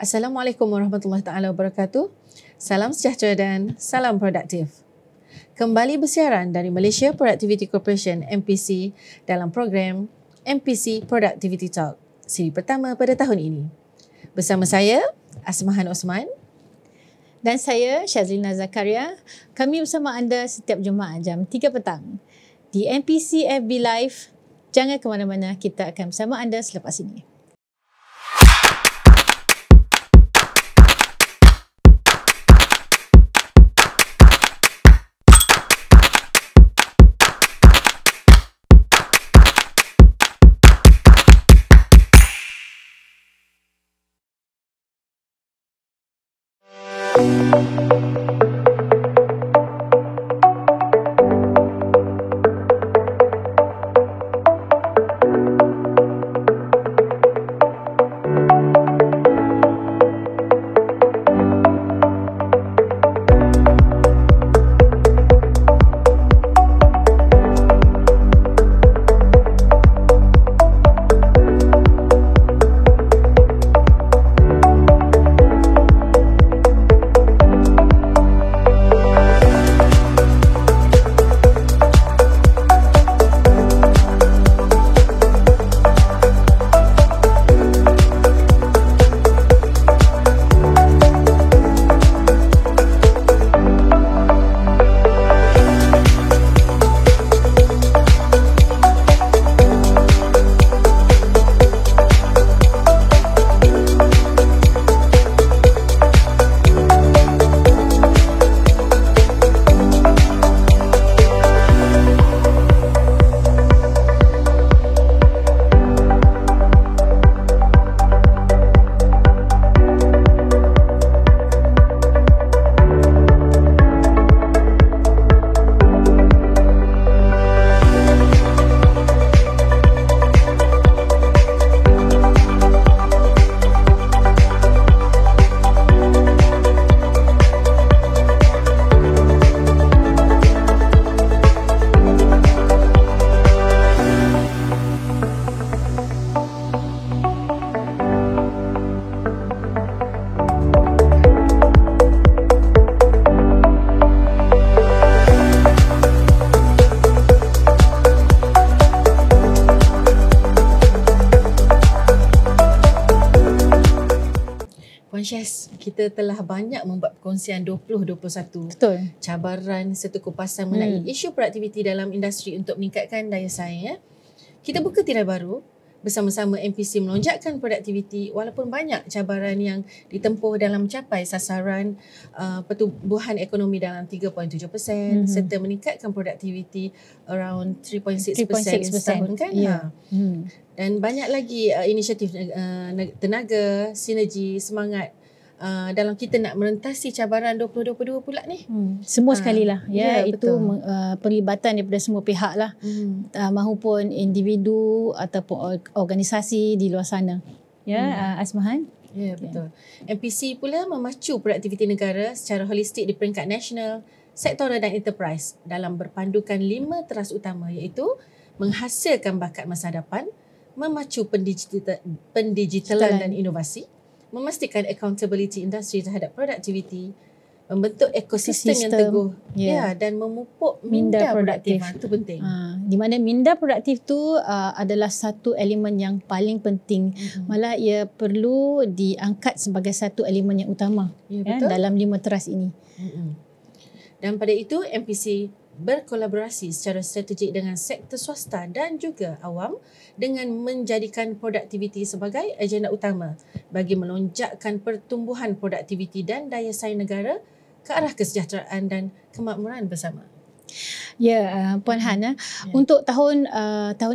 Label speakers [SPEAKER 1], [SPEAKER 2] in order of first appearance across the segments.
[SPEAKER 1] Assalamualaikum warahmatullahi taala wabarakatuh. Salam sejahtera dan salam produktif. Kembali bersiaran dari Malaysia Productivity Corporation MPC dalam program MPC Productivity Talk, siri pertama pada tahun ini. Bersama saya, Asmahan Osman.
[SPEAKER 2] Dan saya, Syazlina Zakaria. Kami bersama anda setiap Jumaat jam 3 petang di MPC FB Live. Jangan ke mana-mana, kita akan bersama anda selepas ini.
[SPEAKER 1] Syaz, kita telah banyak membuat perkongsian 2021.
[SPEAKER 2] Betul.
[SPEAKER 1] Cabaran serta kupasan mengenai isu produktiviti dalam industri untuk meningkatkan daya saing. Ya. Kita buka tirai baru bersama-sama MPC melonjakkan produktiviti walaupun banyak cabaran yang ditempuh dalam mencapai sasaran pertumbuhan ekonomi dalam 3.7% serta meningkatkan produktiviti around 3.6% setahun kan.
[SPEAKER 2] Yeah.
[SPEAKER 1] Dan banyak lagi inisiatif tenaga, sinergi, semangat dalam kita nak merentasi cabaran 2022 pula ni.
[SPEAKER 2] Semua sekali lah.
[SPEAKER 1] Ya,
[SPEAKER 2] Itu perlibatan daripada semua pihak lah. Mahupun individu ataupun organisasi di luar sana. Ya, Asmahan?
[SPEAKER 1] Ya, betul. MPC pula memacu produktiviti negara secara holistik di peringkat nasional, sektoral dan enterprise dalam berpandukan 5 teras utama iaitu menghasilkan bakat masa hadapan, memacu pendigitalan dan inovasi, memastikan accountability industri terhadap produktiviti, membentuk ekosistem yang teguh dan memupuk minda produktif. Itu penting.
[SPEAKER 2] Di mana minda produktif tu adalah satu elemen yang paling penting. Malah ia perlu diangkat sebagai satu elemen yang utama dalam 5 teras ini.
[SPEAKER 1] Dan pada itu MPC berkolaborasi secara strategik dengan sektor swasta dan juga awam dengan menjadikan produktiviti sebagai agenda utama bagi melonjakkan pertumbuhan produktiviti dan daya saing negara ke arah kesejahteraan dan kemakmuran bersama.
[SPEAKER 2] Ya, Puan Han, untuk tahun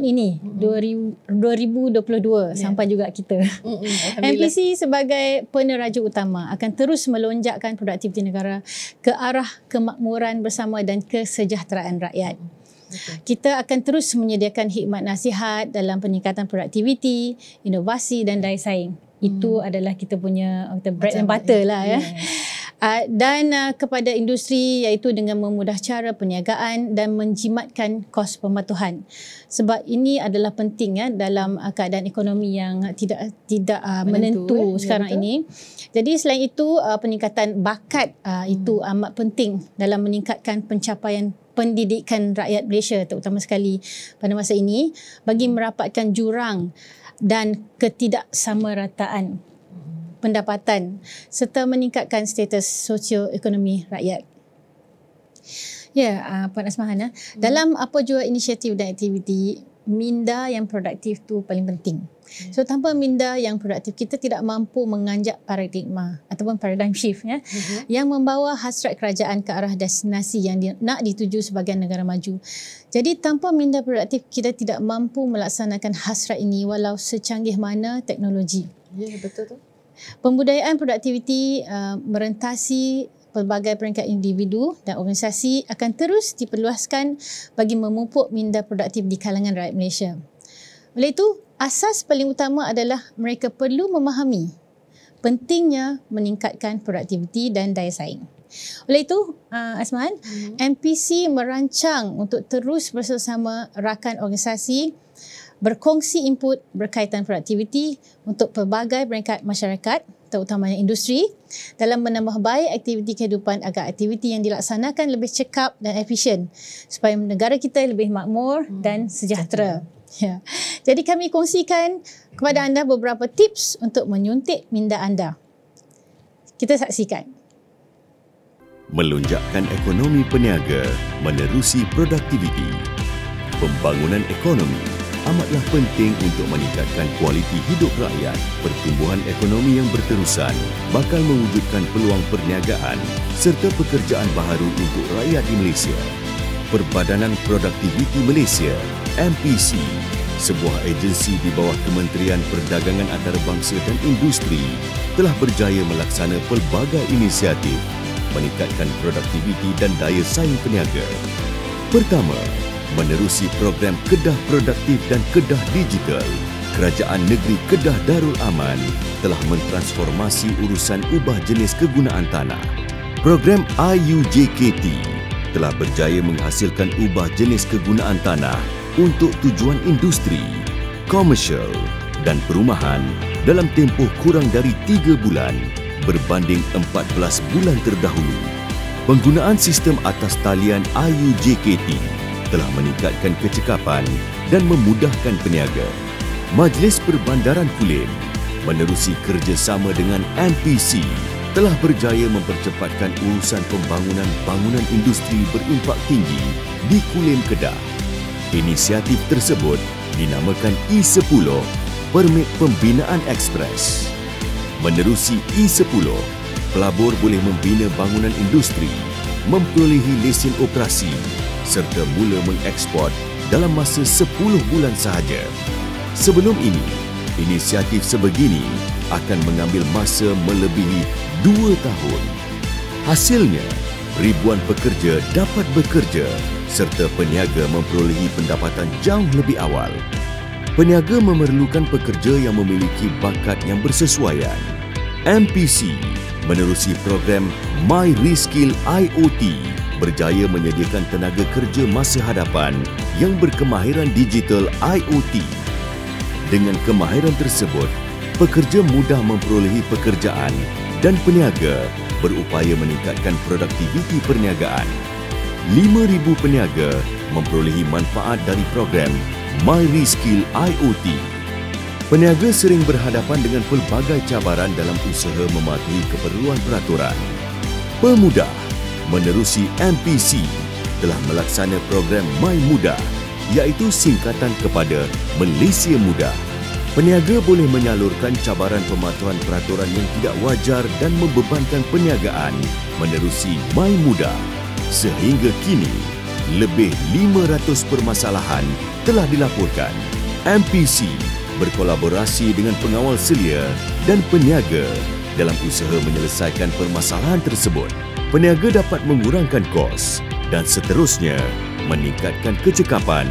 [SPEAKER 2] ini 2022 sampai juga kita. MPC sebagai peneraja utama akan terus melonjakkan produktiviti negara ke arah kemakmuran bersama dan kesejahteraan rakyat. Kita akan terus menyediakan hikmat nasihat dalam peningkatan produktiviti, inovasi dan daya saing. Itu adalah kita punya bread and butter lah ya. Dan kepada industri iaitu dengan memudah cara perniagaan dan menjimatkan kos pematuhan. Sebab ini adalah penting dalam keadaan ekonomi yang tidak menentu sekarang ini. Jadi selain itu peningkatan bakat itu amat penting dalam meningkatkan pencapaian pendidikan rakyat Malaysia, terutama sekali pada masa ini, bagi merapatkan jurang dan ketidaksamarataan pendapatan serta meningkatkan status sosioekonomi rakyat. Ya, Puan Asmahan, dalam apa jua inisiatif dan aktiviti, minda yang produktif tu paling penting. So tanpa minda yang produktif, kita tidak mampu menganjak paradigma ataupun paradigm shift yang membawa hasrat kerajaan ke arah destinasi yang nak dituju sebagai negara maju. Jadi tanpa minda produktif, kita tidak mampu melaksanakan hasrat ini walau secanggih mana teknologi.
[SPEAKER 1] Ya, betul tu.
[SPEAKER 2] Pembudayaan produktiviti merentasi pelbagai peringkat individu dan organisasi akan terus diperluaskan bagi memupuk minda produktif di kalangan rakyat Malaysia. Oleh itu, asas paling utama adalah mereka perlu memahami pentingnya meningkatkan produktiviti dan daya saing. Oleh itu, Asman, MPC merancang untuk terus bersama rakan organisasi berkongsi input berkaitan produktiviti untuk pelbagai peringkat masyarakat, terutamanya industri, dalam menambah baik aktiviti kehidupan agar aktiviti yang dilaksanakan lebih cekap dan efisien supaya negara kita lebih makmur dan sejahtera. Ya. Jadi kami kongsikan kepada anda beberapa tips untuk menyuntik minda anda. Kita saksikan.
[SPEAKER 3] Melonjakkan ekonomi peniaga menerusi produktiviti. Pembangunan ekonomi amatlah penting untuk meningkatkan kualiti hidup rakyat. Pertumbuhan ekonomi yang berterusan bakal mewujudkan peluang perniagaan serta pekerjaan baharu untuk rakyat di Malaysia. Perbadanan Produktiviti Malaysia, MPC, sebuah agensi di bawah Kementerian Perdagangan Antarabangsa dan Industri, telah berjaya melaksana pelbagai inisiatif meningkatkan produktiviti dan daya saing peniaga. Pertama, menerusi program Kedah Produktif dan Kedah Digital, Kerajaan Negeri Kedah Darul Aman telah mentransformasi urusan ubah jenis kegunaan tanah. Program IUJKT telah berjaya menghasilkan ubah jenis kegunaan tanah untuk tujuan industri, komersial dan perumahan dalam tempoh kurang dari 3 bulan berbanding 14 bulan terdahulu. Penggunaan sistem atas talian IUJKT telah meningkatkan kecekapan dan memudahkan peniaga. Majlis Perbandaran Kulim menerusi kerjasama dengan MPC telah berjaya mempercepatkan urusan pembangunan bangunan industri berimpak tinggi di Kulim Kedah. Inisiatif tersebut dinamakan E10, Permit Pembinaan Ekspres. Menerusi E10, pelabur boleh membina bangunan industri, memperolehi lesen operasi serta mula mengeksport dalam masa 10 bulan sahaja. Sebelum ini, inisiatif sebegini akan mengambil masa melebihi 2 tahun. Hasilnya, ribuan pekerja dapat bekerja serta peniaga memperolehi pendapatan jauh lebih awal. Peniaga memerlukan pekerja yang memiliki bakat yang bersesuaian. MPC menerusi program My Reskill IoT berjaya menyediakan tenaga kerja masa hadapan yang berkemahiran digital IoT. Dengan kemahiran tersebut, pekerja mudah memperolehi pekerjaan dan peniaga berupaya meningkatkan produktiviti perniagaan. 5,000 peniaga memperolehi manfaat dari program My Reskill IoT. Peniaga sering berhadapan dengan pelbagai cabaran dalam usaha mematuhi keperluan peraturan. Pemuda menerusi MPC telah melaksana program My Muda, iaitu singkatan kepada Malaysia Muda. Peniaga boleh menyalurkan cabaran pematuhan peraturan yang tidak wajar dan membebankan perniagaan menerusi My Muda. Sehingga kini, lebih 500 permasalahan telah dilaporkan. MPC berkolaborasi dengan pengawal selia dan peniaga dalam usaha menyelesaikan permasalahan tersebut. Peniaga dapat mengurangkan kos dan seterusnya meningkatkan kecekapan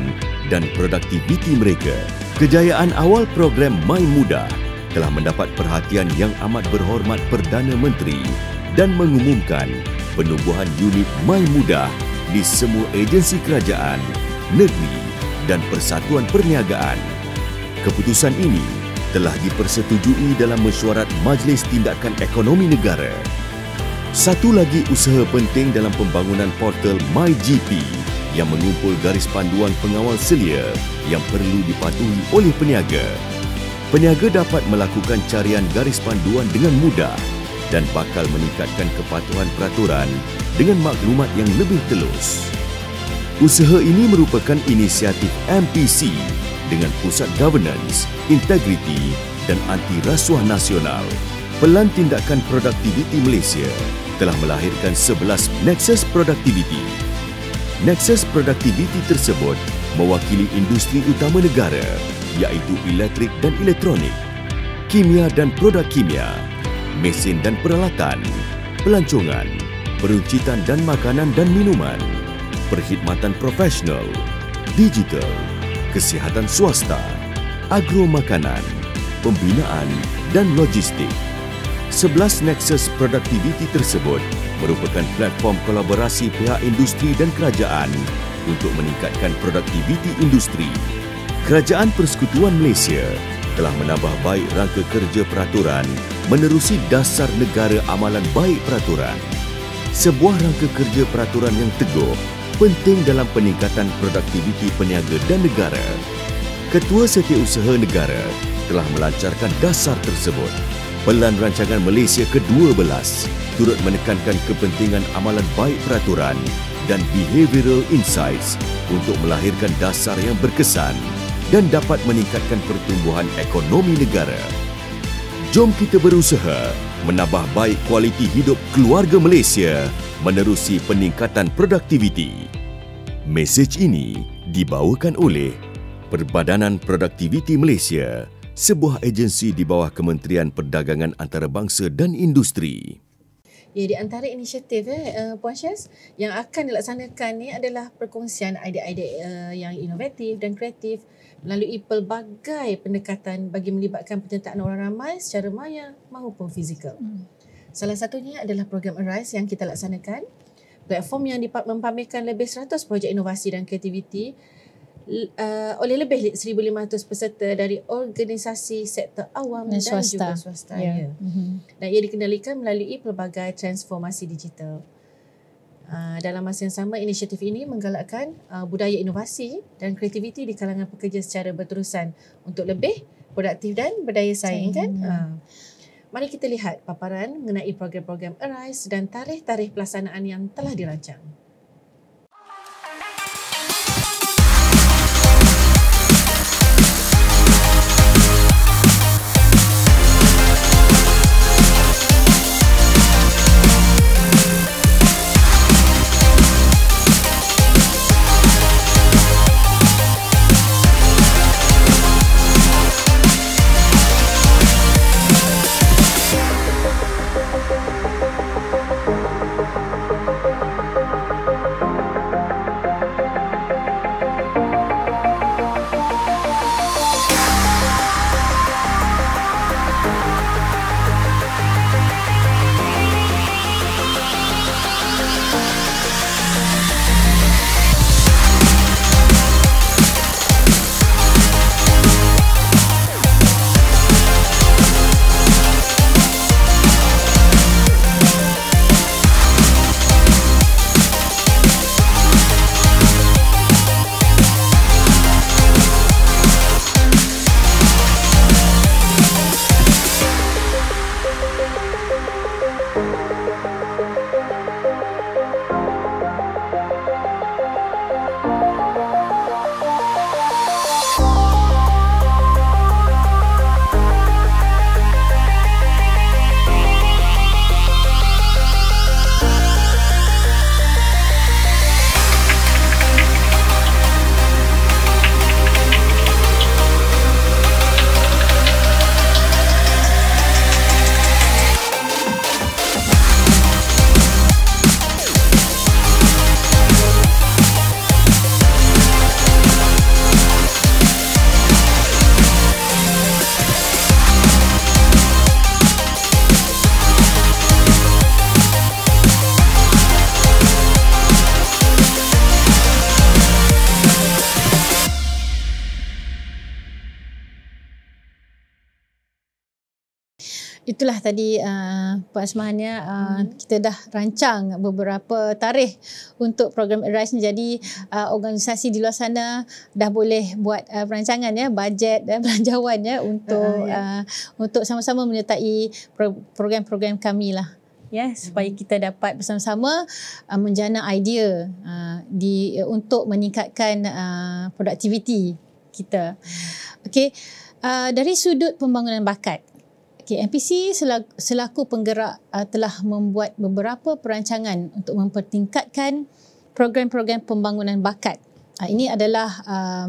[SPEAKER 3] dan produktiviti mereka. Kejayaan awal program My Muda telah mendapat perhatian yang amat berhormat Perdana Menteri dan mengumumkan penubuhan unit My Muda di semua agensi kerajaan, negeri dan persatuan perniagaan. Keputusan ini telah dipersetujui dalam mesyuarat Majlis Tindakan Ekonomi Negara. Satu lagi usaha penting dalam pembangunan portal MyGP yang mengumpul garis panduan pengawal selia yang perlu dipatuhi oleh peniaga. Peniaga dapat melakukan carian garis panduan dengan mudah dan bakal meningkatkan kepatuhan peraturan dengan maklumat yang lebih telus. Usaha ini merupakan inisiatif MPC dengan Pusat Governance, Integriti dan Anti Rasuah Nasional. Pelan Tindakan Produktiviti Malaysia telah melahirkan 11 Nexus Productivity. Nexus Productivity tersebut mewakili industri utama negara iaitu elektrik dan elektronik, kimia dan produk kimia, mesin dan peralatan, pelancongan, peruncitan dan makanan dan minuman, perkhidmatan profesional, digital, kesihatan swasta, agro makanan, pembinaan dan logistik. 11 Nexus Productivity tersebut merupakan platform kolaborasi pihak industri dan kerajaan untuk meningkatkan produktiviti industri. Kerajaan Persekutuan Malaysia telah menambah baik rangka kerja peraturan menerusi dasar negara amalan baik peraturan. Sebuah rangka kerja peraturan yang teguh penting dalam peningkatan produktiviti peniaga dan negara. Ketua Setiausaha Negara telah melancarkan dasar tersebut. Pelan Rancangan Malaysia ke-12 turut menekankan kepentingan amalan baik peraturan dan behavioral insights untuk melahirkan dasar yang berkesan dan dapat meningkatkan pertumbuhan ekonomi negara. Jom kita berusaha menambah baik kualiti hidup keluarga Malaysia menerusi peningkatan produktiviti. Mesej ini dibawakan oleh Perbadanan Produktiviti Malaysia, sebuah agensi di bawah Kementerian Perdagangan Antarabangsa dan Industri.
[SPEAKER 1] Ya, di antara inisiatif Puan Syaz yang akan dilaksanakan ni adalah perkongsian idea-idea yang inovatif dan kreatif melalui pelbagai pendekatan bagi melibatkan penyertaan orang ramai secara maya maupun fizikal. Salah satunya adalah program Arise yang kita laksanakan. Platform yang mempamerkan lebih 100 projek inovasi dan kreativiti oleh lebih 1,500 peserta dari organisasi sektor awam dan juga swasta. Ya. Dan ia dikendalikan melalui pelbagai transformasi digital. Dalam masa yang sama, inisiatif ini menggalakkan budaya inovasi dan kreativiti di kalangan pekerja secara berterusan untuk lebih produktif dan berdaya saing. Mari kita lihat paparan mengenai program-program Arise dan tarikh-tarikh pelaksanaan yang telah dirancang.
[SPEAKER 2] itulah tadi Puan Asmahan ya, kita dah rancang beberapa tarikh untuk program Arise ni. Jadi organisasi di luar sana dah boleh buat perancangan ya, bajet dan belanjawan ya untuk sama-sama menyertai program-program kami lah. Ya, supaya kita dapat bersama-sama menjana idea untuk meningkatkan produktiviti kita. Okey, dari sudut pembangunan bakat, MPC selaku penggerak telah membuat beberapa perancangan untuk mempertingkatkan program-program pembangunan bakat. Ini adalah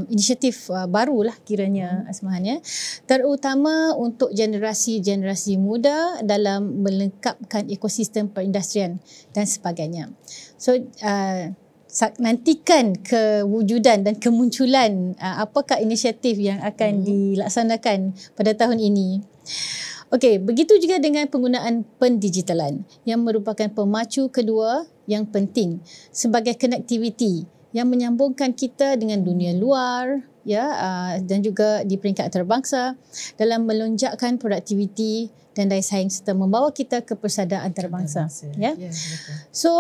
[SPEAKER 2] inisiatif barulah kiranya Asmahan ya, terutama untuk generasi-generasi muda dalam melengkapkan ekosistem perindustrian dan sebagainya. So nantikan kewujudan dan kemunculan apakah inisiatif yang akan dilaksanakan pada tahun ini. Okey, begitu juga dengan penggunaan pendigitalan yang merupakan pemacu kedua yang penting sebagai konektiviti yang menyambungkan kita dengan dunia luar ya, dan juga di peringkat antarabangsa dalam melonjakkan produktiviti dan daya saing serta membawa kita ke persaudaraan antarabangsa ya. So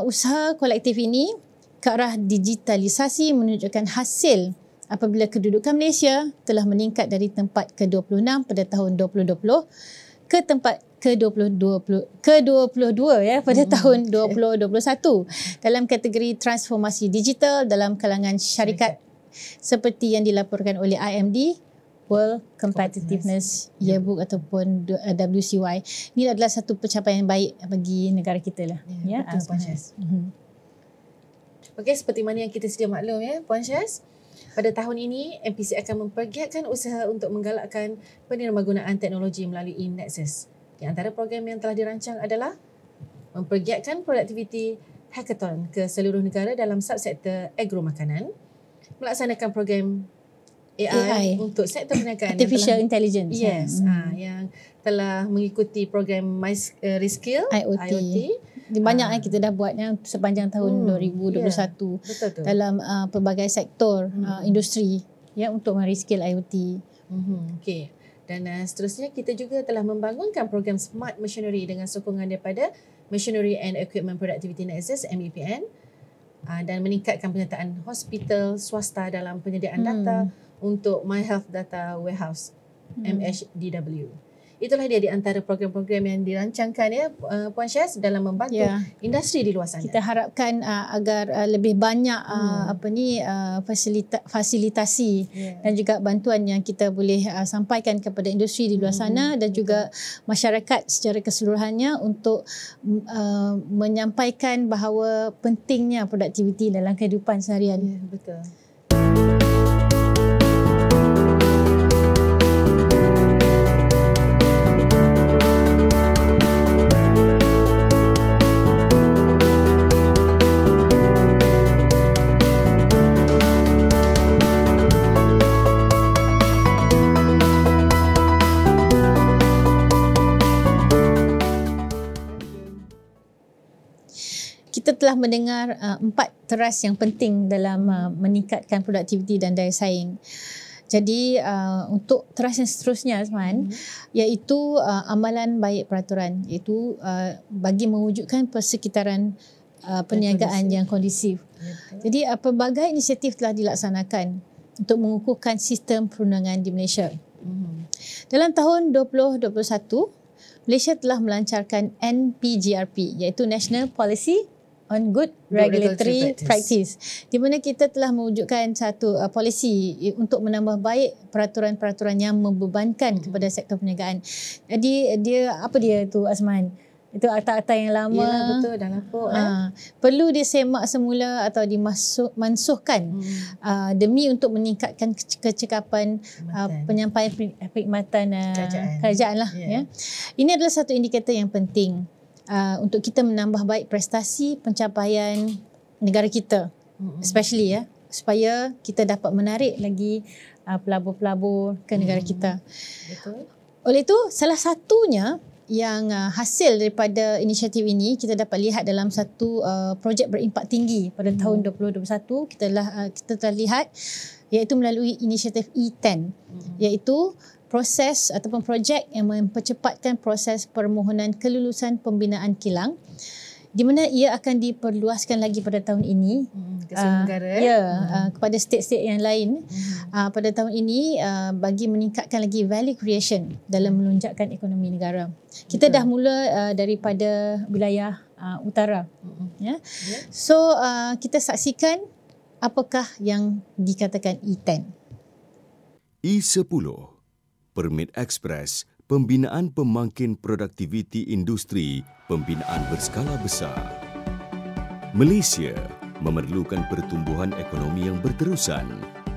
[SPEAKER 2] usaha kolektif ini ke arah digitalisasi menunjukkan hasil apabila kedudukan Malaysia telah meningkat dari tempat ke-26 pada tahun 2020 ke tempat ke-22 ya pada tahun 2021 dalam kategori transformasi digital dalam kalangan syarikat seperti yang dilaporkan oleh IMD World Competitiveness Yearbook ataupun WCY. Ini adalah satu pencapaian baik bagi negara kita lah ya.
[SPEAKER 1] Okey, seperti mana yang kita sedia maklum ya Puan Syaz, pada tahun ini MPC akan mempergiatkan usaha untuk menggalakkan penermagunaan teknologi melalui Nexus. Di antara program yang telah dirancang adalah mempergiatkan produktiviti hackathon ke seluruh negara dalam subsektor agro makanan, melaksanakan program AI untuk sektor perniagaan
[SPEAKER 2] artificial intelligence.
[SPEAKER 1] Yes, yang telah mengikuti program MyReskill IoT.
[SPEAKER 2] Banyak kita dah buatnya sepanjang tahun 2021 dalam pelbagai sektor industri ya untuk MyReskill IoT.
[SPEAKER 1] Okey. Dan seterusnya kita juga telah membangunkan program Smart Machinery dengan sokongan daripada Machinery and Equipment Productivity Nexus MEPN dan meningkatkan penyertaan hospital swasta dalam penyediaan data untuk My Health Data Warehouse MHDW. Itulah dia di antara program-program yang dirancangkan ya Puan Syaz dalam membantu industri di luar sana.
[SPEAKER 2] Kita harapkan agar lebih banyak fasilitasi dan juga bantuan yang kita boleh sampaikan kepada industri di luar sana dan juga masyarakat secara keseluruhannya untuk menyampaikan bahawa pentingnya produktiviti dalam kehidupan seharian.
[SPEAKER 1] Ya, betul.
[SPEAKER 2] Kita telah mendengar 4 teras yang penting dalam meningkatkan produktiviti dan daya saing. Jadi untuk teras yang seterusnya Azman, iaitu amalan baik peraturan, iaitu bagi mewujudkan persekitaran perniagaan yang kondusif. Jadi pelbagai inisiatif telah dilaksanakan untuk mengukuhkan sistem perundangan di Malaysia. Dalam tahun 2021, Malaysia telah melancarkan NPGRP, iaitu National Policy on Good Regulatory Practice, di mana kita telah mewujudkan satu polisi untuk menambah baik peraturan-peraturan yang membebankan kepada sektor perniagaan. Jadi dia tu Azman? Itu akta-akta yang lama.
[SPEAKER 1] Yalah, betul, dah lapuk.
[SPEAKER 2] Perlu disemak semula atau dimansuhkan demi untuk meningkatkan kecekapan penyampaian perkhidmatan kerajaan lah. Ya. Ini adalah satu indikator yang penting untuk kita menambah baik prestasi pencapaian negara kita, especially supaya kita dapat menarik lagi pelabur-pelabur ke negara kita.
[SPEAKER 1] Betul.
[SPEAKER 2] Oleh itu, salah satunya yang hasil daripada inisiatif ini kita dapat lihat dalam satu projek berimpak tinggi pada tahun 2021 kita telah lihat, iaitu melalui inisiatif E10, iaitu proses ataupun projek yang mempercepatkan proses permohonan kelulusan pembinaan kilang, di mana ia akan diperluaskan lagi pada tahun ini
[SPEAKER 1] ke seluruh negara
[SPEAKER 2] kepada state-state yang lain pada tahun ini bagi meningkatkan lagi value creation dalam melonjakkan ekonomi negara. Kita dah mula daripada wilayah utara. So kita saksikan apakah yang dikatakan E10.
[SPEAKER 3] E10 Permit Ekspres Pembinaan Pemangkin Produktiviti Industri Pembinaan Berskala Besar. Malaysia memerlukan pertumbuhan ekonomi yang berterusan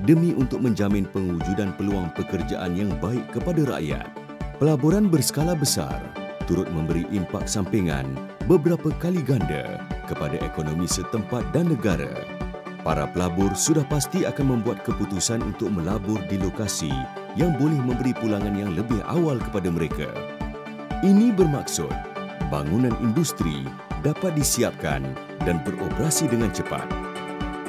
[SPEAKER 3] demi untuk menjamin pewujudan peluang pekerjaan yang baik kepada rakyat. Pelaburan berskala besar turut memberi impak sampingan beberapa kali ganda kepada ekonomi setempat dan negara. Para pelabur sudah pasti akan membuat keputusan untuk melabur di lokasi yang boleh memberi pulangan yang lebih awal kepada mereka. Ini bermaksud bangunan industri dapat disiapkan dan beroperasi dengan cepat.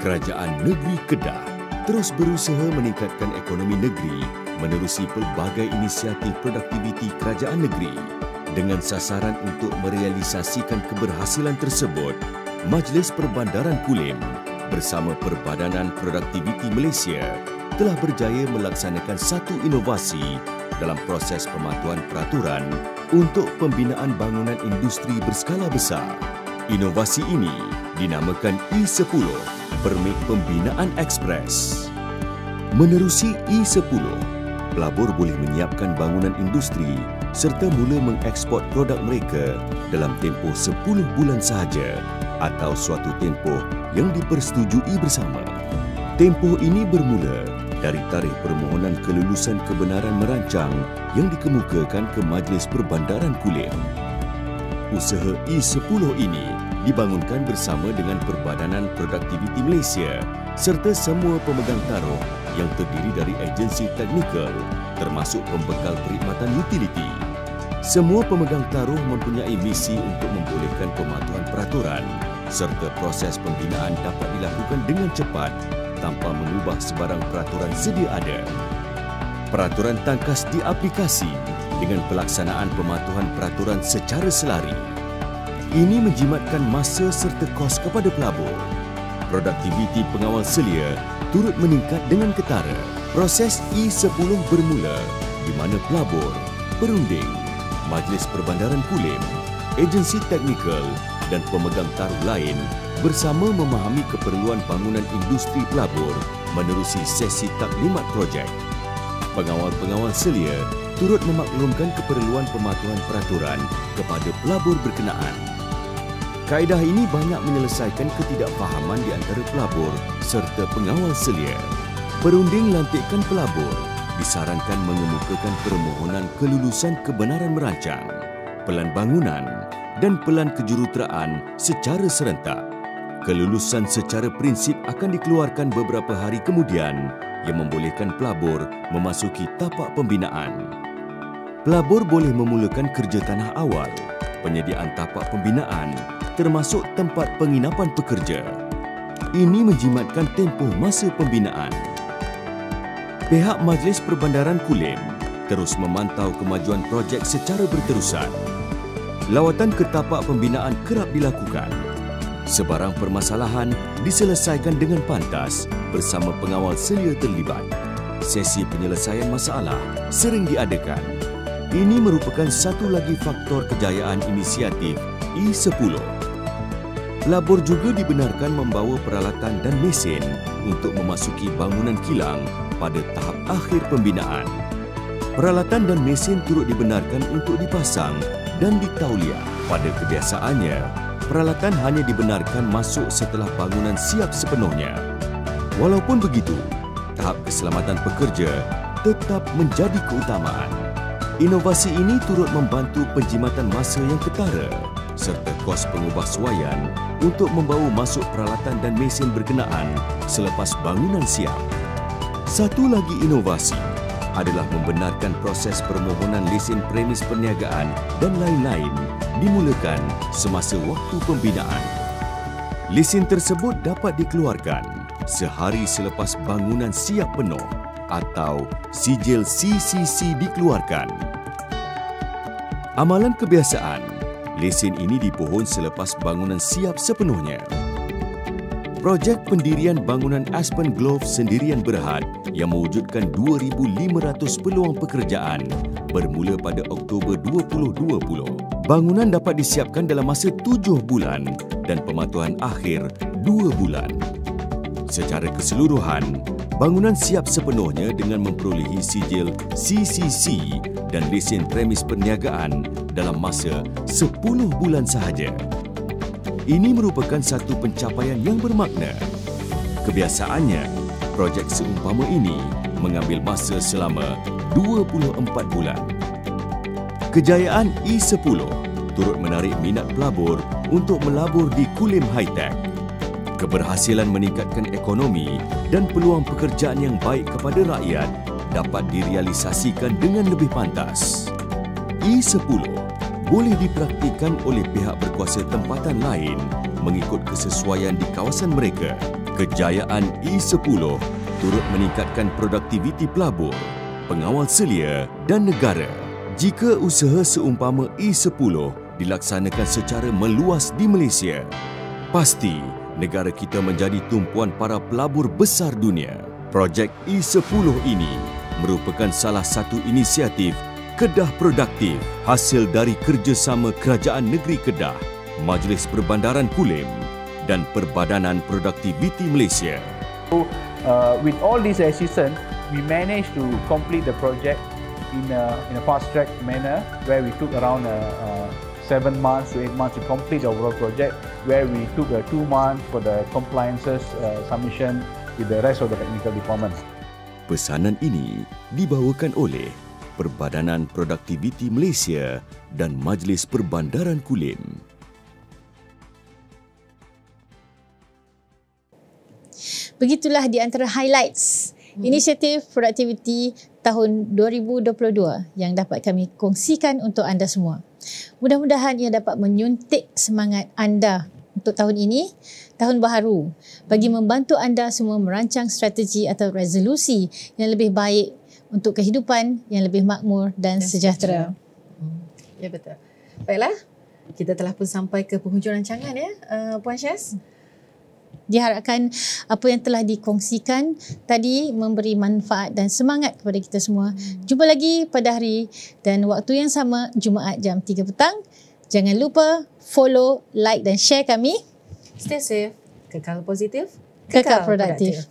[SPEAKER 3] Kerajaan Negeri Kedah terus berusaha meningkatkan ekonomi negeri menerusi pelbagai inisiatif produktiviti kerajaan negeri. Dengan sasaran untuk merealisasikan keberhasilan tersebut, Majlis Perbandaran Kulim bersama Perbadanan Produktiviti Malaysia telah berjaya melaksanakan satu inovasi dalam proses pematuhan peraturan untuk pembinaan bangunan industri berskala besar. Inovasi ini dinamakan E10, Permit Pembinaan Ekspres. Menerusi E10, pelabur boleh menyiapkan bangunan industri serta mula mengeksport produk mereka dalam tempoh 10 bulan sahaja atau suatu tempoh yang dipersetujui bersama. Tempoh ini bermula dari tarikh permohonan kelulusan kebenaran merancang yang dikemukakan ke Majlis Perbandaran Kulim. Usaha E10 ini dibangunkan bersama dengan Perbadanan Produktiviti Malaysia serta semua pemegang taruh yang terdiri dari agensi teknikal termasuk pembekal perkhidmatan utiliti. Semua pemegang taruh mempunyai misi untuk membolehkan pematuhan peraturan serta proses pembinaan dapat dilakukan dengan cepat tanpa mengubah sebarang peraturan sedia ada. Peraturan tangkas diaplikasi dengan pelaksanaan pematuhan peraturan secara selari. Ini menjimatkan masa serta kos kepada pelabur. Produktiviti pengawal selia turut meningkat dengan ketara. Proses E10 bermula di mana pelabur, perunding, Majlis Perbandaran Kulim, agensi teknikal dan pemegang taruh lain bersama memahami keperluan bangunan industri pelabur menerusi sesi taklimat projek. Pengawal-pengawal selia turut memaklumkan keperluan pematuhan peraturan kepada pelabur berkenaan. Kaedah ini banyak menyelesaikan ketidakfahaman di antara pelabur serta pengawal selia. Perunding lantikan pelabur disarankan mengemukakan permohonan kelulusan kebenaran merancang, pelan bangunan dan pelan kejuruteraan secara serentak. Kelulusan secara prinsip akan dikeluarkan beberapa hari kemudian yang membolehkan pelabur memasuki tapak pembinaan. Pelabur boleh memulakan kerja tanah awal, penyediaan tapak pembinaan termasuk tempat penginapan pekerja. Ini menjimatkan tempoh masa pembinaan. Pihak Majlis Perbandaran Kulim terus memantau kemajuan projek secara berterusan. Lawatan ke tapak pembinaan kerap dilakukan. Sebarang permasalahan diselesaikan dengan pantas bersama pengawal selia terlibat. Sesi penyelesaian masalah sering diadakan. Ini merupakan satu lagi faktor kejayaan inisiatif E10. Pelabur juga dibenarkan membawa peralatan dan mesin untuk memasuki bangunan kilang pada tahap akhir pembinaan. Peralatan dan mesin turut dibenarkan untuk dipasang dan ditauliah. Pada kebiasaannya, peralatan hanya dibenarkan masuk setelah bangunan siap sepenuhnya. Walaupun begitu, tahap keselamatan pekerja tetap menjadi keutamaan. Inovasi ini turut membantu penjimatan masa yang ketara serta kos pengubahsuaian untuk membawa masuk peralatan dan mesin berkenaan selepas bangunan siap. Satu lagi inovasi adalah membenarkan proses permohonan lesen premis perniagaan dan lain-lain dimulakan semasa waktu pembinaan. Lesen tersebut dapat dikeluarkan sehari selepas bangunan siap penuh atau sijil CCC dikeluarkan. Amalan kebiasaan, lesen ini dipohon selepas bangunan siap sepenuhnya. Projek pendirian bangunan Aspen Grove Sendirian Berhad yang mewujudkan 2,500 peluang pekerjaan bermula pada Oktober 2020. Bangunan dapat disiapkan dalam masa 7 bulan dan pematuhan akhir 2 bulan. Secara keseluruhan, bangunan siap sepenuhnya dengan memperolehi sijil CCC dan lesen premis perniagaan dalam masa 10 bulan sahaja. Ini merupakan satu pencapaian yang bermakna. Kebiasaannya, projek seumpama ini mengambil masa selama 24 bulan. Kejayaan E10 turut menarik minat pelabur untuk melabur di Kulim High-Tech. Keberhasilan meningkatkan ekonomi dan peluang pekerjaan yang baik kepada rakyat dapat direalisasikan dengan lebih pantas. E10 boleh dipraktikan oleh pihak berkuasa tempatan lain mengikut kesesuaian di kawasan mereka. Kejayaan E10 turut meningkatkan produktiviti pelabur, pengawal selia dan negara. Jika usaha seumpama E10 dilaksanakan secara meluas di Malaysia, pasti negara kita menjadi tumpuan para pelabur besar dunia. Projek E10 ini merupakan salah satu inisiatif Kedah Produktif hasil dari kerjasama Kerajaan Negeri Kedah, Majlis Perbandaran Kulim dan Perbadanan Produktiviti Malaysia.
[SPEAKER 4] With all this assistance, we managed to complete the project in a fast-track manner, where we took around 7 months to 8 months to complete the overall project, where we took 2 months for the compliances submission with the rest of the technical departments.
[SPEAKER 3] Pesanan ini dibawakan oleh Perbadanan Produktiviti Malaysia dan Majlis Perbandaran Kulim.
[SPEAKER 2] Begitulah di antara highlights inisiatif produktiviti tahun 2022 yang dapat kami kongsikan untuk anda semua. Mudah-mudahan ia dapat menyuntik semangat anda untuk tahun ini, tahun baharu, bagi membantu anda semua merancang strategi atau resolusi yang lebih baik untuk kehidupan yang lebih makmur dan sejahtera.
[SPEAKER 1] Ya, betul. Baiklah, kita telah pun sampai ke penghujung rancangan ya, Puan Syaz.
[SPEAKER 2] Diharapkan apa yang telah dikongsikan tadi memberi manfaat dan semangat kepada kita semua. Jumpa lagi pada hari dan waktu yang sama, Jumaat jam 3 petang. Jangan lupa follow, like dan share kami.
[SPEAKER 1] Stay safe, kekal positif,
[SPEAKER 2] kekal produktif.